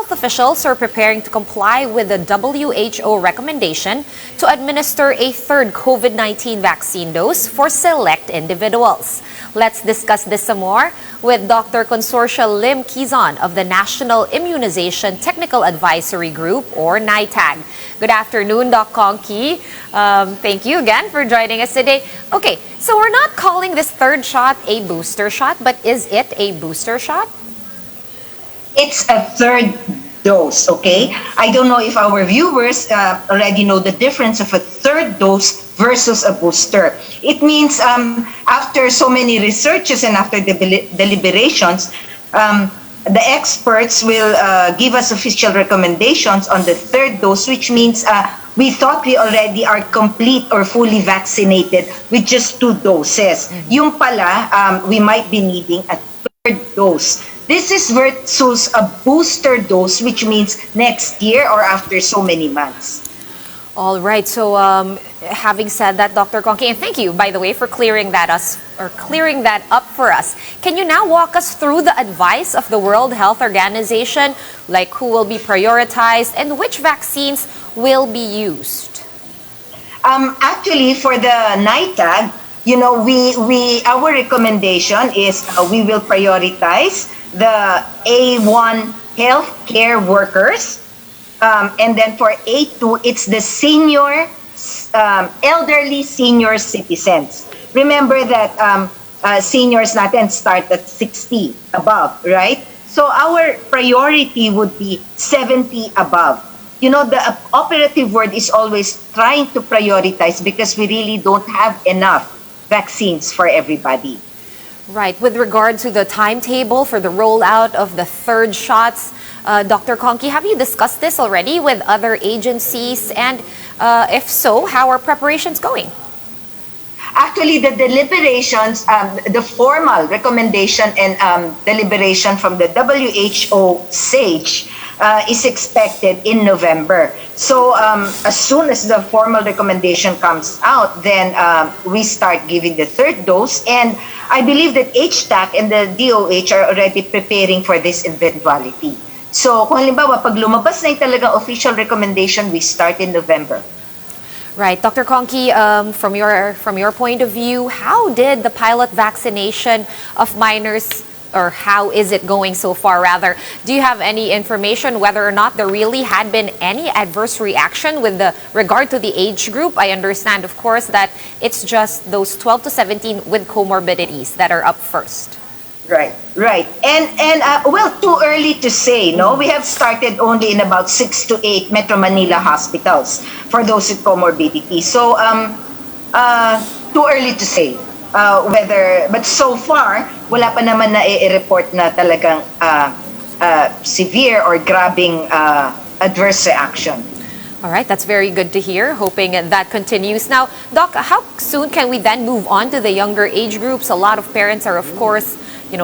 health officials are preparing to comply with the WHO recommendation to administer a third COVID-19 vaccine dose for select individuals. Let's discuss this some more with Dr. Consorcia Lim-Quizon of the National Immunization Technical Advisory Group, or NITAG. Good afternoon, Doc Conky. Thank you again for joining us today. Okay, so we're not calling this third shot a booster shot, but is it a booster shot? It's a third dose, okay? I don't know if our viewers already know the difference of a third dose versus a booster. It means after so many researches and after deliberations, the experts will give us official recommendations on the third dose, which means we thought we already are complete or fully vaccinated with just 2 doses. Yung pala, we might be needing a third dose. This is versus a booster dose, which means next year or after so many months. All right. So, having said that, Dr. Conky, and thank you, by the way, for clearing that up for us. Can you now walk us through the advice of the World Health Organization, like who will be prioritized and which vaccines will be used? Actually, for the NITAG, you know, our recommendation is we will prioritize the A1 healthcare workers, and then for A2, it's the elderly senior citizens. Remember that seniors natin start at 60 above, right? So our priority would be 70 above. You know, the operative word is always trying to prioritize because we really don't have enough vaccines for everybody. Right. With regard to the timetable for the rollout of the third shots, Dr. Conky, have you discussed this already with other agencies? And if so, how are preparations going? Actually, the deliberations, the formal recommendation and deliberation from the WHO SAGE is expected in November. So as soon as the formal recommendation comes out, then we start giving the third dose. And I believe that HTAC and the DOH are already preparing for this eventuality. So kung halimbawa, pag lumabas na yung talagang official recommendation, we start in November. Right. Dr. Conky, from your point of view, how did the pilot vaccination of minors, or how is it going so far rather? Do you have any information whether or not there really had been any adverse reaction with regard to the age group? I understand, of course, that it's just those 12 to 17 with comorbidities that are up first. Right. And well, too early to say, no? We have started only in about 6 to 8 Metro Manila hospitals for those with comorbidity. So, too early to say whether, but so far, wala pa naman na i-report na talagang severe or grabbing adverse reaction. All right, that's very good to hear. Hoping that continues. Now, Doc, how soon can we then move on to the younger age groups? A lot of parents are, of course,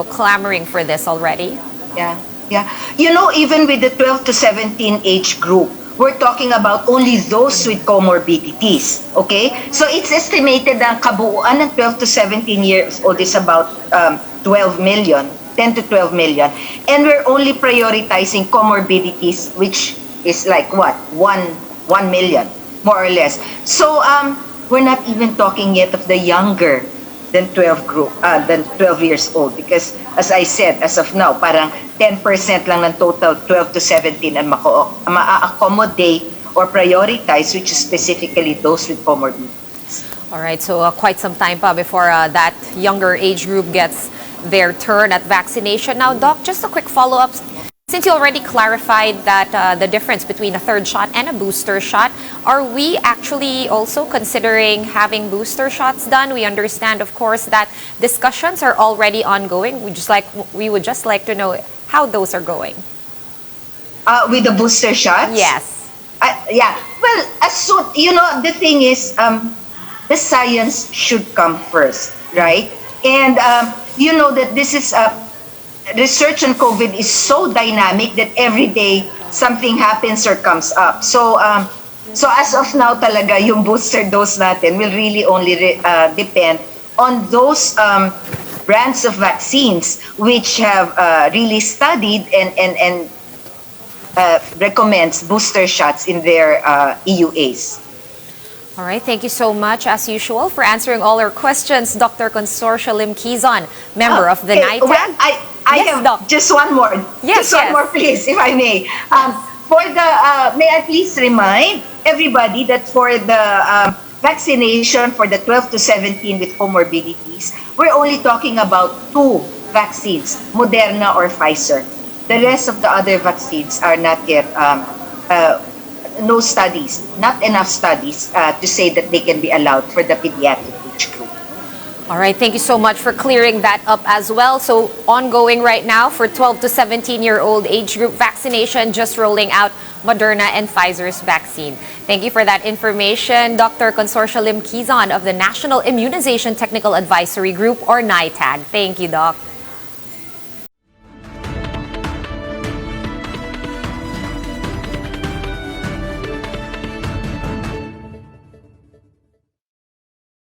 clamoring for this already. Yeah. You know, even with the 12 to 17 age group, we're talking about only those with comorbidities, okay? So it's estimated ang kabuuan ng 12 to 17 years old is about 12 million, 10 to 12 million. And we're only prioritizing comorbidities, which is like what? 1 million, more or less. So we're not even talking yet of the younger than 12 years old, because as I said, as of now, parang 10% lang ng total 12 to 17 ang ma-accommodate or prioritize, which is specifically those with comorbidities. All right, so quite some time pa before that younger age group gets their turn at vaccination. Now, Doc, just a quick follow-up. Since you already clarified that the difference between a third shot and a booster shot, are we actually also considering having booster shots done? We understand, of course, that discussions are already ongoing. We would just like to know how those are going. With the booster shots? Yes. Yeah. Well, as soon, the thing is, the science should come first, right? And you know that this is research on COVID is so dynamic that every day something happens or comes up. So as of now talaga, yung booster dose natin will really only depend on those brands of vaccines which have really studied and recommends booster shots in their EUAs. All right, thank you so much, as usual, for answering all our questions, Dr. Consorcia Lim-Quizon, member of the NITAG. Well, I Yes, have Doc. just one more. Yes, just one yes. more, please, if I may. May I please remind everybody that for the vaccination for the 12 to 17 with comorbidities, we're only talking about 2 vaccines, Moderna or Pfizer. The rest of the other vaccines are not yet, no studies, not enough studies to say that they can be allowed for the pediatric age group. All right, thank you so much for clearing that up as well. So ongoing right now for 12 to 17-year-old age group vaccination, just rolling out Moderna and Pfizer's vaccine. Thank you for that information, Dr. Consorcia Lim-Quizon of the National Immunization Technical Advisory Group, or NITAG. Thank you, Doc.